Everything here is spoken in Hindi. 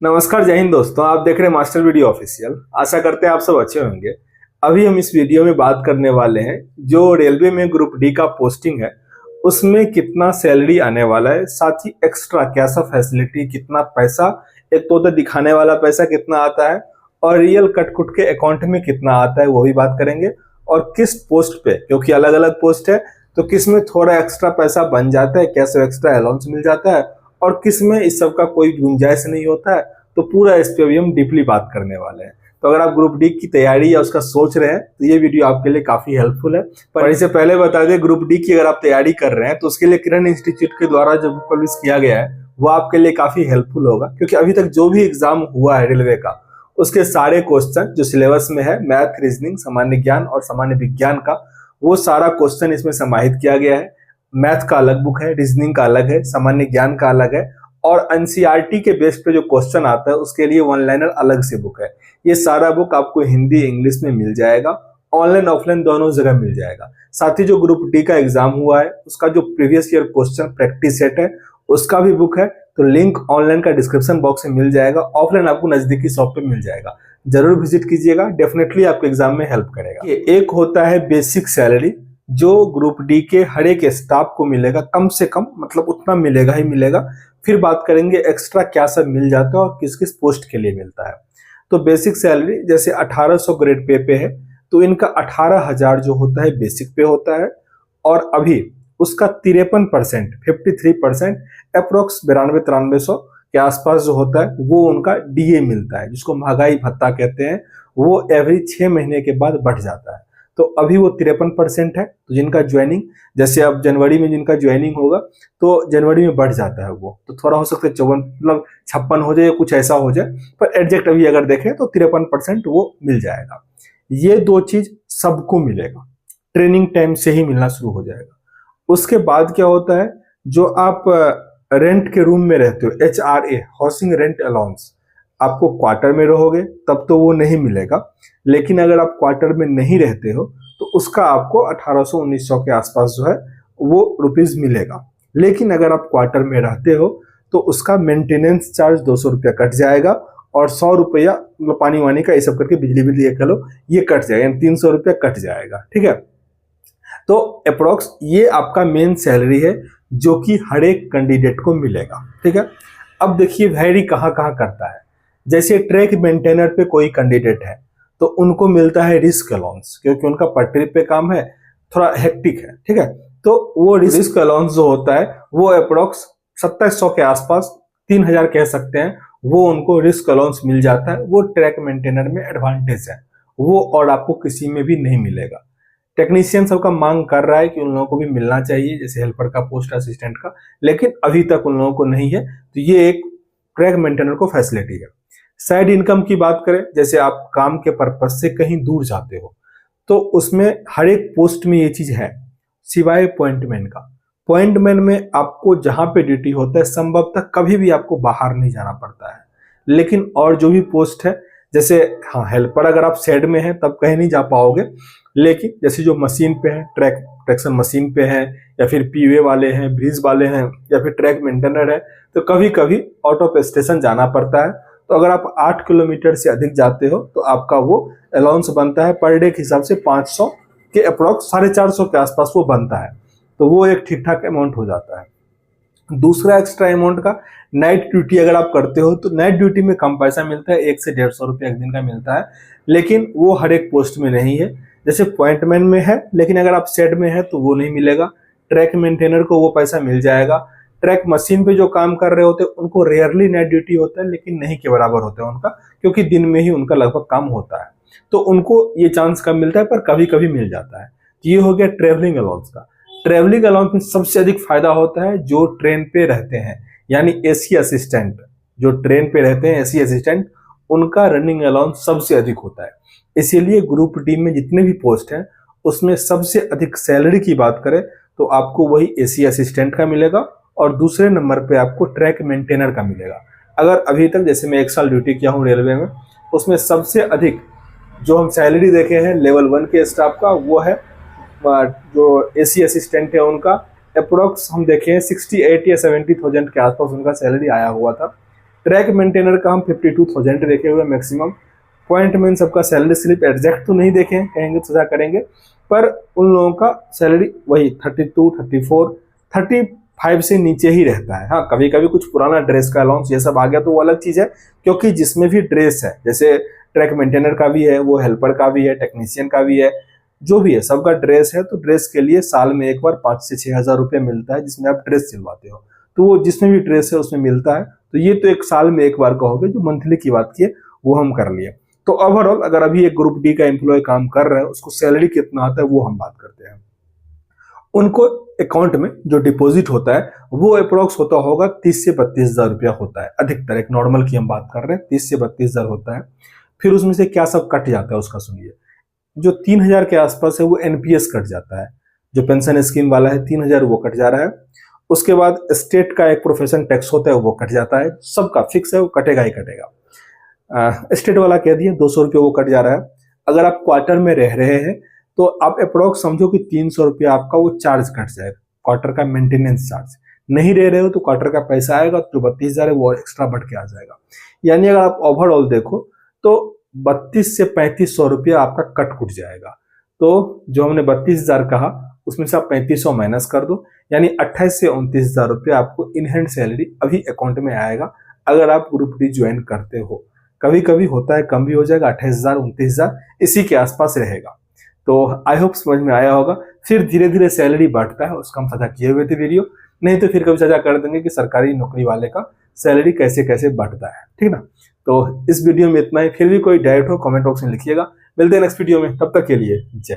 नमस्कार, जय हिंद दोस्तों। आप देख रहे हैं मास्टर वीडियो ऑफिशियल। आशा करते हैं आप सब अच्छे होंगे। अभी हम इस वीडियो में बात करने वाले हैं जो रेलवे में ग्रुप डी का पोस्टिंग है उसमें कितना सैलरी आने वाला है, साथ ही एक्स्ट्रा क्या सब फैसिलिटी, कितना पैसा, एक तो उधर दिखाने वाला पैसा कितना आता है और रियल कट कुट के अकाउंट में कितना आता है वो भी बात करेंगे। और किस पोस्ट पे, क्योंकि अलग अलग पोस्ट है तो किस में थोड़ा एक्स्ट्रा पैसा बन जाता है, कैसे एक्स्ट्रा अलाउंस मिल जाता है और किस में इस सब का कोई गुंजाइश नहीं होता है, तो पूरा इस पे भी हम डीपली बात करने वाले हैं। तो अगर आप ग्रुप डी की तैयारी या उसका सोच रहे हैं तो ये वीडियो आपके लिए काफी हेल्पफुल है। पर इससे पहले बता दें, ग्रुप डी की अगर आप तैयारी कर रहे हैं तो उसके लिए किरण इंस्टीट्यूट के द्वारा जो पब्लिश किया गया है वो आपके लिए काफी हेल्पफुल होगा, क्योंकि अभी तक जो भी एग्जाम हुआ है रेलवे का उसके सारे क्वेश्चन जो सिलेबस में है, मैथ, रीजनिंग, सामान्य ज्ञान और सामान्य विज्ञान का, वो सारा क्वेश्चन इसमें समाहित किया गया है। मैथ का अलग बुक है, रीजनिंग का अलग है, सामान्य ज्ञान का अलग है और एनसीईआरटी के बेस पे जो क्वेश्चन आता है उसके लिए वन लाइनर अलग से बुक है। ये सारा बुक आपको हिंदी इंग्लिश में मिल जाएगा, ऑनलाइन ऑफलाइन दोनों जगह मिल जाएगा। साथ ही जो ग्रुप डी का एग्जाम हुआ है उसका जो previous year question practice set है उसका भी बुक है, तो लिंक ऑनलाइन का डिस्क्रिप्शन बॉक्स में मिल जाएगा, ऑफलाइन आपको नजदीकी शॉप पे मिल जाएगा। जरूर विजिट कीजिएगा, डेफिनेटली आपके एग्जाम में हेल्प करेगा। एक होता है बेसिक सैलरी जो ग्रुप डी के हर एक स्टाफ को मिलेगा, कम से कम मतलब उतना मिलेगा ही मिलेगा। फिर बात करेंगे एक्स्ट्रा क्या सब मिल जाता है और किस किस पोस्ट के लिए मिलता है। तो बेसिक सैलरी जैसे 1800 ग्रेड पे है तो इनका 18,000 जो होता है बेसिक पे होता है और अभी उसका 53%, 53% अप्रोक्स 92-9300 के आसपास जो होता है वो उनका डीए मिलता है, जिसको महंगाई भत्ता कहते हैं। वो एवरी 6 महीने के बाद बढ़ जाता है। तो अभी वो 53% है। तो जिनका ज्वाइनिंग, जैसे अब जनवरी में जिनका ज्वाइनिंग होगा तो जनवरी में बढ़ जाता है, वो तो थोड़ा हो सकता है 54 मतलब 56 हो जाए, कुछ ऐसा हो जाए, पर एडजेक्ट अभी अगर देखें तो 53% वो मिल जाएगा। ये दो चीज सबको मिलेगा, ट्रेनिंग टाइम से ही मिलना शुरू हो जाएगा। उसके बाद क्या होता है, जो आप रेंट के रूम में रहते हो, HRA हाउसिंग रेंट अलाउंस, आपको क्वार्टर में रहोगे तब तो वो नहीं मिलेगा, लेकिन अगर आप क्वार्टर में नहीं रहते हो तो उसका आपको 1800-1900 के आसपास जो है वो रुपीज मिलेगा। लेकिन अगर आप क्वार्टर में रहते हो तो उसका मेंटेनेंस चार्ज 200 रुपया कट जाएगा और 100 रुपया मतलब पानी वानी का ये सब करके, बिजली बिजली ये कह लो, ये कट जाएगा, यानी 300 रुपया कट जाएगा। ठीक है, तो अप्रोक्स ये आपका मेन सैलरी है जो कि हर एक कैंडिडेट को मिलेगा। ठीक है, अब देखिए वैरी कहाँ कहाँ करता है। जैसे ट्रैक मेंटेनर पे कोई कैंडिडेट है तो उनको मिलता है रिस्क अलाउंस, क्योंकि उनका पटरी पे काम है, थोड़ा हेक्टिक है। ठीक है, तो वो रिस्क अलाउंस जो होता है वो अप्रोक्स 2700 के आसपास, 3000 कह सकते हैं, वो उनको रिस्क अलाउंस मिल जाता है। वो ट्रैक मेंटेनर में एडवांटेज है वो, और आपको किसी में भी नहीं मिलेगा। टेक्नीशियन सबका मांग कर रहा है कि उन लोगों को भी मिलना चाहिए, जैसे हेल्पर का पोस्ट, असिस्टेंट का, लेकिन अभी तक उन लोगों को नहीं है। तो ये एक ट्रैक मेंटेनर को फैसिलिटी है। साइड इनकम की बात करें, जैसे आप काम के पर्पज से कहीं दूर जाते हो तो उसमें हर एक पोस्ट में ये चीज है, सिवाय पॉइंटमैन का। पॉइंटमैन में आपको जहां पे ड्यूटी होता है संभवतः कभी भी आपको बाहर नहीं जाना पड़ता है, लेकिन और जो भी पोस्ट है, जैसे हाँ हेल्पर अगर आप शेड में है तब कहीं नहीं जा पाओगे, लेकिन जैसे जो मशीन पे है, ट्रैक्शन मशीन पे है, या फिर पीवे वाले हैं, ब्रिज वाले हैं, या फिर ट्रैक मेंटेनर है, तो कभी कभी आउट ऑफ स्टेशन जाना पड़ता है। तो अगर आप 8 किलोमीटर से अधिक जाते हो तो आपका वो अलाउंस बनता है पर डे के हिसाब से 500 के अप्रोक्स, 450 के आसपास वो बनता है। तो वो एक ठीक ठाक अमाउंट हो जाता है। दूसरा एक्स्ट्रा अमाउंट का, नाइट ड्यूटी अगर आप करते हो तो नाइट ड्यूटी में कम पैसा मिलता है, 1 से 150 रुपया एक दिन का मिलता है, लेकिन वो हर एक पोस्ट में नहीं है। जैसे पॉइंटमैन में है, लेकिन अगर आप शेड में है तो वो नहीं मिलेगा। ट्रैक मेंटेनर को वो पैसा मिल जाएगा। ट्रैक मशीन पे जो काम कर रहे होते हैं उनको रेयरली नाइट ड्यूटी होता है, लेकिन नहीं के बराबर होता है उनका, क्योंकि दिन में ही उनका लगभग काम होता है, तो उनको ये चांस कम मिलता है, पर कभी कभी मिल जाता है। ये हो गया ट्रेवलिंग अलाउंस का। ट्रेवलिंग अलाउंस में सबसे अधिक फायदा होता है जो ट्रेन पे रहते हैं, यानी एसी असिस्टेंट, जो ट्रेन पे रहते हैं एसी असिस्टेंट, उनका रनिंग अलाउंस सबसे अधिक होता है। इसीलिए ग्रुप डी में जितने भी पोस्ट हैं उसमें सबसे अधिक सैलरी की बात करें तो आपको वही एसी असिस्टेंट का मिलेगा और दूसरे नंबर पे आपको ट्रैक मेंटेनर का मिलेगा। अगर अभी तक, जैसे मैं 1 साल ड्यूटी किया हूँ रेलवे में, उसमें सबसे अधिक जो हम सैलरी देखे हैं लेवल 1 के स्टाफ का वो है, जो एसी असिस्टेंट है उनका अप्रोक्स हम देखें 68 या 70,000 के आसपास उनका सैलरी आया हुआ था। ट्रैक मेंटेनर का हम 52,000 रखे हुए मैक्सिमम। पॉइंट में सबका सैलरी स्लिप एग्जैक्ट तो नहीं देखें, कहेंगे तो सजा करेंगे, पर उन लोगों का सैलरी वही 32, 34, 35 से नीचे ही रहता है। हाँ, कभी कभी कुछ पुराना ड्रेस का अलाउंस ये सब आ गया तो वो अलग चीज़ है, क्योंकि जिसमें भी ड्रेस है, जैसे ट्रैक मेंटेनर का भी है, वो हेल्पर का भी है, टेक्नीशियन का भी है, जो भी है सबका ड्रेस है, तो ड्रेस के लिए साल में एक बार 5 से 6 हज़ार रुपये मिलता है, जिसमें आप ड्रेस सिलवाते हो। तो वो जिसमें भी ड्रेस है उसमें मिलता है। तो ये तो एक साल में एक बार का हो गया, जो मंथली की बात की है वो हम कर लिए। तो ओवरऑल अगर अभी एक ग्रुप डी का एम्प्लॉय काम कर रहा है, उसको सैलरी कितना आता है वो हम बात करते हैं। उनको अकाउंट में जो डिपॉजिट होता है वो अप्रोक्स होता होगा 30 से 32 हज़ार रुपया होता है अधिकतर। एक नॉर्मल की हम बात कर रहे हैं, 30 से 32 हज़ार होता है। फिर उसमें से क्या सब कट जाता है उसका सुनिए। जो 3,000 के आसपास है वो एनपीएस कट जाता है, जो पेंशन स्कीम वाला है 3,000 वो कट जा रहा है। उसके बाद स्टेट का एक प्रोफेशन टैक्स होता है वो कट जाता है, सबका फिक्स है, वो कटेगा ही कटेगा। स्टेट वाला कह दिए 200 रुपये वो कट जा रहा है। अगर आप क्वार्टर में रह रहे हैं तो आप अप्रोक्स समझो कि 300 रुपया आपका वो चार्ज कट जाएगा, क्वार्टर का मेंटेनेंस चार्ज। नहीं रह रहे हो तो क्वार्टर का पैसा आएगा, जो 32,000 है वो एक्स्ट्रा बढ़ के आ जाएगा। यानी अगर आप ओवरऑल देखो तो 32 से 3500 रुपया आपका कट कुट जाएगा। तो जो हमने 32,000 कहा उसमें से आप 3500 माइनस कर दो, यानी 28 से 29,000 रुपया आपको इन हैंड सैलरी अभी अकाउंट में आएगा अगर आप ग्रुप डी ज्वाइन करते हो। कभी कभी होता है कम भी हो जाएगा, 28,000 29,000 इसी के आसपास रहेगा। तो आई होप समझ में आया होगा। फिर धीरे धीरे सैलरी बढ़ता है, उसका हम साझा किए हुए थे वीडियो, नहीं तो फिर कभी साझा कर देंगे कि सरकारी नौकरी वाले का सैलरी कैसे कैसे बढ़ता है, ठीक ना। तो इस वीडियो में इतना ही। फिर भी कोई डाउट हो कमेंट बॉक्स में लिखिएगा। मिलते हैं नेक्स्ट वीडियो में, तब तक के लिए जय।